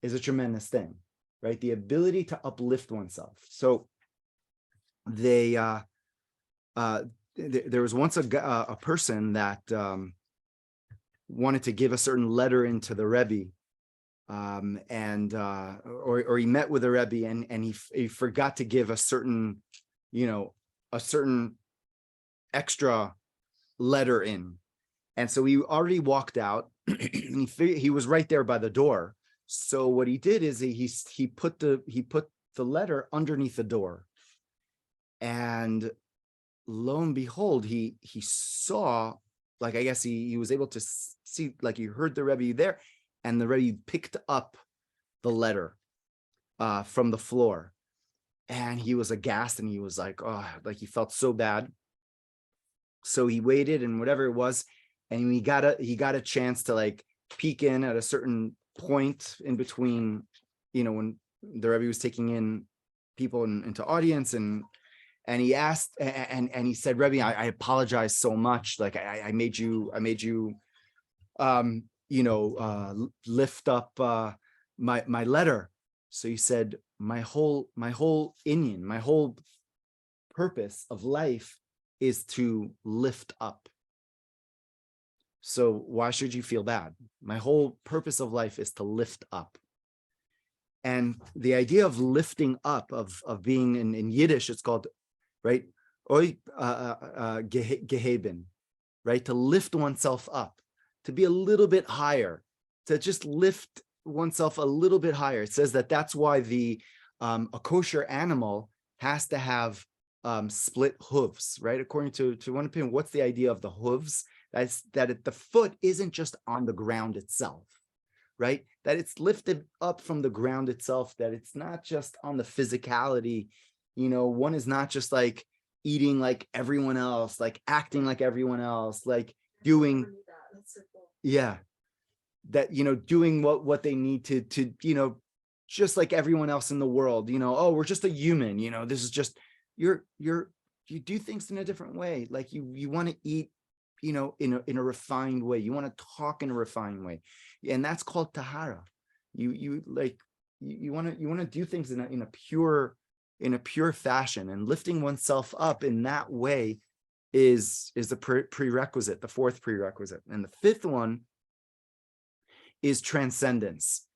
thing, right? The ability to uplift oneself. So there was once a person that wanted to give a certain letter into the Rebbe, or he met with the Rebbe, and he forgot to give a certain extra letter in, and so he already walked out, and he was right there by the door. So what he did is he put the letter underneath the door, and lo and behold, he saw, like, I guess he was able to see, like, he heard the Rebbe there, and the Rebbe picked up the letter from the floor, and he was aghast, and he was like, oh, like, he felt so bad. So he waited, and whatever it was, and he got a chance to, like, peek in at a certain point in between, when the Rebbe was taking in people into audience, and he asked, and he said, Rebbe, I apologize so much. Like, I made you lift up my letter. So he said, my whole inyan, my whole purpose of life is to lift up. So why should you feel bad? My whole purpose of life is to lift up. And the idea of lifting up, of being in Yiddish, it's called, right, oy geheben, right, to lift oneself up, to be a little bit higher, to just lift oneself a little bit higher. It says that's why a kosher animal has to have split hooves, right? According to one opinion, what's the idea of the hooves? That the foot isn't just on the ground itself, right? That it's lifted up from the ground itself, that it's not just on the physicality. One is not just like eating like everyone else, like acting like everyone else, like doing, doing what they need to, just like everyone else in the world, oh, we're just a human, this is just, you do things in a different way. Like you want to eat, in a refined way. You want to talk in a refined way. And that's called tahara. You want to do things in a pure fashion, and lifting oneself up in that way is the prerequisite, the fourth prerequisite. And the fifth one is transcendence.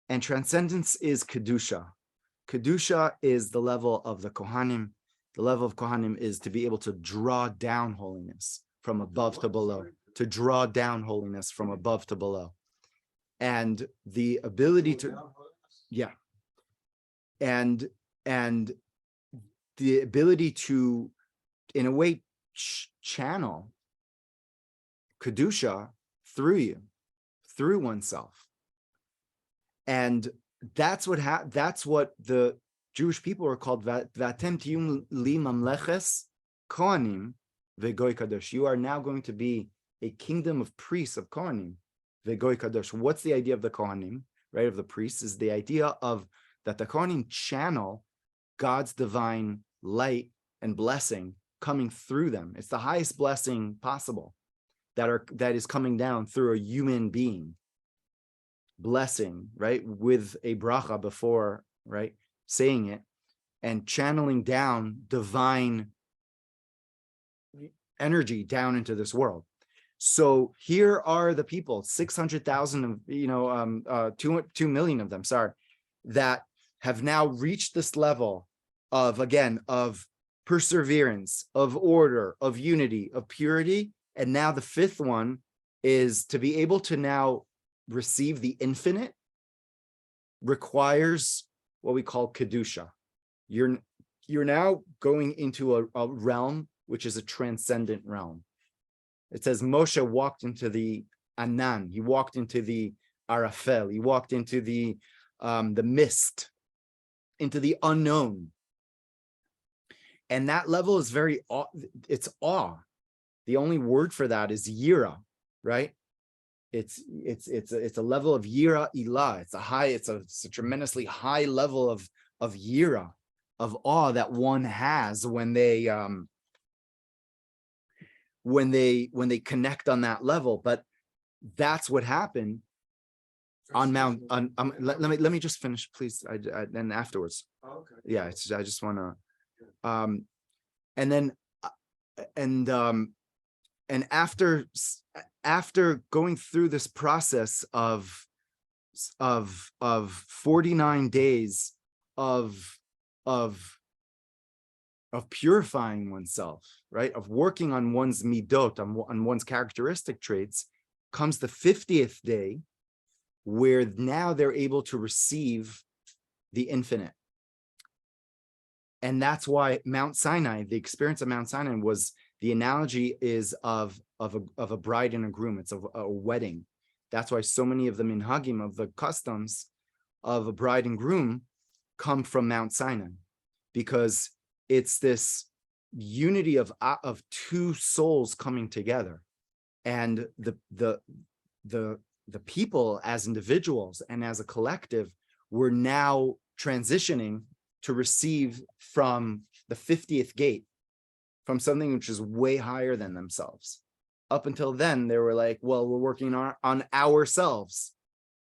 And transcendence is Kedusha. Kedusha is the level of the Kohanim. The level of Kohanim is to be able to draw down holiness from above to below, to draw down holiness from above to below. And the ability to, yeah. And the ability to, in a way, channel Kedusha through you, through oneself. And that's what the Jewish people are called. Vatem tiyum li mamleches kohanim vegoy kadosh. You are now going to be a kingdom of priests, of kohanim vegoy kadosh. What's the idea of the kohanim, right? Of the priests is the idea of that the kohanim channel God's divine light and blessing coming through them. It's the highest blessing possible that is coming down through a human being. Blessing, right, with a bracha before, right, saying it, and channeling down divine energy down into this world. So here are the people, 600,000 of, 2 million of them, sorry, that have now reached this level of, again, of perseverance, of order, of unity, of purity. And now the fifth one is to be able to now receive the infinite requires what we call Kedusha. You're now going into a realm which is a transcendent realm. It says Moshe walked into the Anan, he walked into the Arafel, he walked into the mist, into the unknown. And that level is it's awe. The only word for that is yira, right? It's a level of yira ilah. It's a tremendously high level of yira, of awe that one has when they connect on that level. But that's what happened on Mount. Let me just finish, please. Then afterwards. Okay. Yeah, I just want to. And after going through this process of 49 days of purifying oneself, right, of working on one's midot, on one's characteristic traits, comes the 50th day, where now they're able to receive the infinite. And that's why Mount Sinai, the experience of Mount Sinai, was, the analogy is of a bride and a groom. It's a wedding. That's why so many of the minhagim, of the customs of a bride and groom, come from Mount Sinai, because it's this unity of two souls coming together. And the people as individuals and as a collective were now transitioning to receive from the 50th gate, from something which is way higher than themselves. Up until then, they were like, well, we're working on ourselves.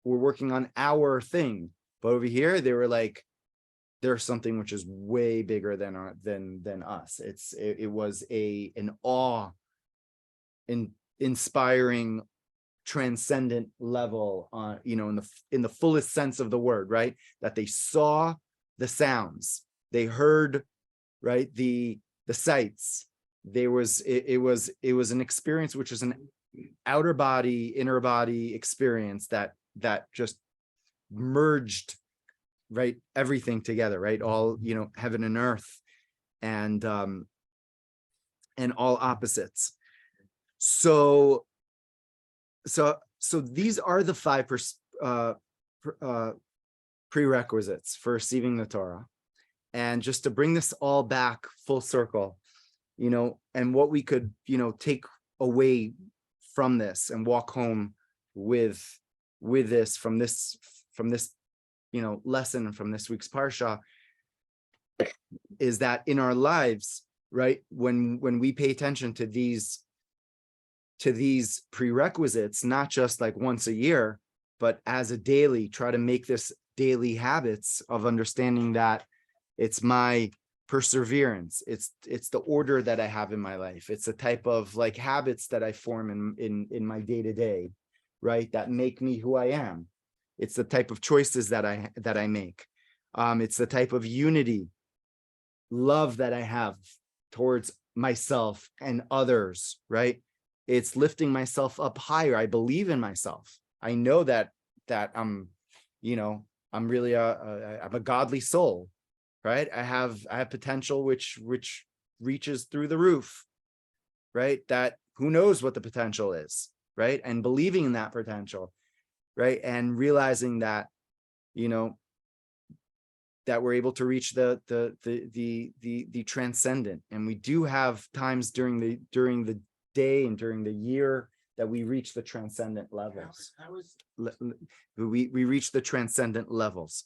We're working on our thing. But over here, they were like, there's something which is way bigger than us. It was an awe, inspiring, transcendent level, in the fullest sense of the word, right? That they saw the sounds, they heard, right, the sights. It was an experience which is an outer body, inner body experience that just merged, right, everything together, right, all, heaven and earth, and all opposites. So these are the 5 prerequisites for receiving the Torah. And just to bring this all back full circle, and what we could, take away from this and walk home with this, from this, lesson from this week's Parsha, is that in our lives, right, when we pay attention to these prerequisites, not just like once a year, but as a daily, try to make this daily habits of understanding that it's my perseverance. It's the order that I have in my life. It's the type of like habits that I form in my day-to-day, right? That make me who I am. It's the type of choices that I make. It's the type of unity, love that I have towards myself and others, right? It's lifting myself up higher. I believe in myself. I know that I'm, I'm really I'm a godly soul, right? I have potential which reaches through the roof, right? That who knows what the potential is, right? And believing in that potential, right? And realizing that, that we're able to reach the transcendent. And we do have times during the day and during the year that we reach the transcendent levels. We reach the transcendent levels.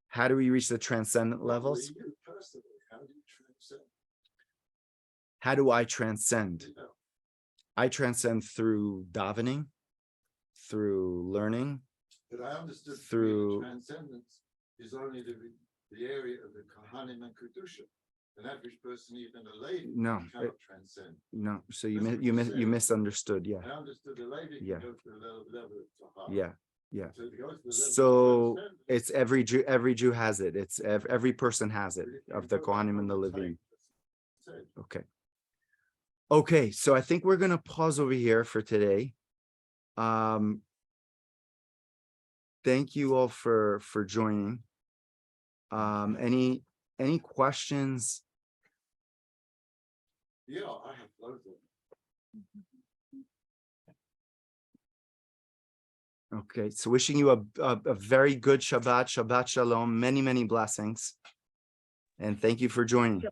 How do we reach the transcendent levels? How do I transcend? I transcend through davening, through learning. But I understood through transcendence is only the area of the Kohanim and Kedusha. An average person, even a lady, cannot transcend. No, so you misunderstood. Yeah. I understood the lady can go to the level of Zohar. Yeah. So, to go to the level So of it's every Jew has it. It's every person has it, of the Kohanim and the Levim. Okay. So I think we're gonna pause over here for today. Thank you all for joining. Any questions? Yeah, I have loads of them. Okay, so wishing you a very good Shabbat, Shabbat Shalom, many blessings. And thank you for joining.